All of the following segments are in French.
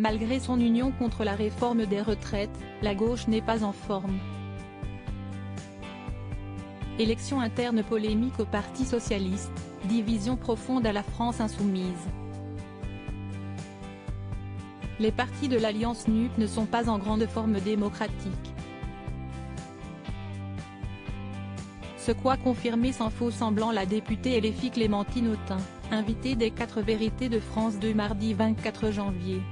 Malgré son union contre la réforme des retraites, la gauche n'est pas en forme. Élection interne polémique au Parti socialiste, division profonde à la France insoumise. Les partis de l'Alliance NUP ne sont pas en grande forme démocratique. Ce qu'a confirmé sans faux semblant la députée LFI Clémentine Autain, invitée des 4 vérités de France 2 mardi 24 janvier.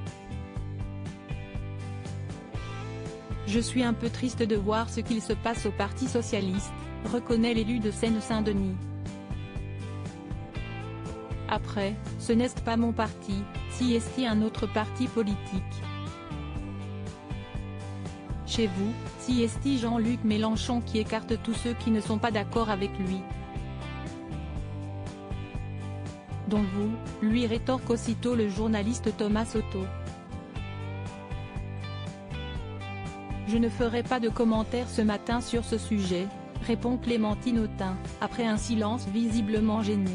Je suis un peu triste de voir ce qu'il se passe au Parti socialiste, reconnaît l'élu de Seine-Saint-Denis. Après, ce n'est pas mon parti, si est un autre parti politique. Chez vous, si est Jean-Luc Mélenchon qui écarte tous ceux qui ne sont pas d'accord avec lui. Dont vous, lui rétorque aussitôt le journaliste Thomas Soto. Je ne ferai pas de commentaires ce matin sur ce sujet, répond Clémentine Autain, après un silence visiblement gêné.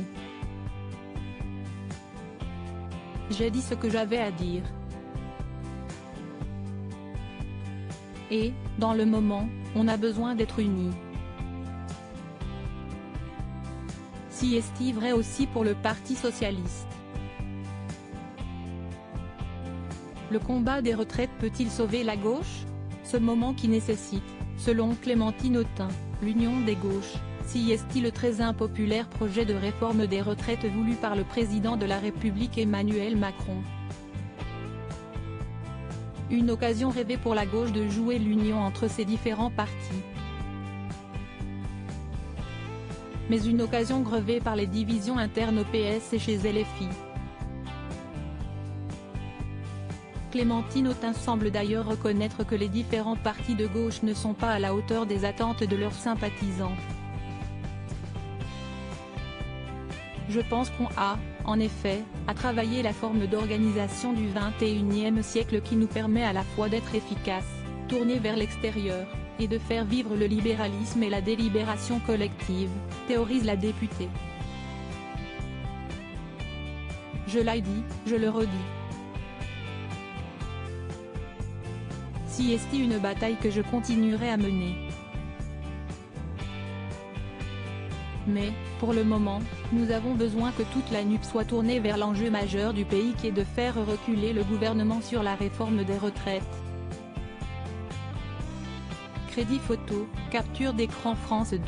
J'ai dit ce que j'avais à dire. Et, dans le moment, on a besoin d'être unis. Si est vrai aussi pour le Parti socialiste. Le combat des retraites peut-il sauver la gauche ? Ce moment qui nécessite, selon Clémentine Autain, l'union des gauches, si est le très impopulaire projet de réforme des retraites voulu par le président de la République Emmanuel Macron. Une occasion rêvée pour la gauche de jouer l'union entre ces différents partis. Mais une occasion grevée par les divisions internes au PS et chez LFI. Clémentine Autain semble d'ailleurs reconnaître que les différents partis de gauche ne sont pas à la hauteur des attentes de leurs sympathisants. Je pense qu'on a, en effet, à travailler la forme d'organisation du XXIe siècle qui nous permet à la fois d'être efficace, tourné vers l'extérieur, et de faire vivre le libéralisme et la délibération collective, théorise la députée. Je l'ai dit, je le redis. Si est une bataille que je continuerai à mener. Mais, pour le moment, nous avons besoin que toute la NUP soit tournée vers l'enjeu majeur du pays qui est de faire reculer le gouvernement sur la réforme des retraites. Crédit photo, capture d'écran France 2.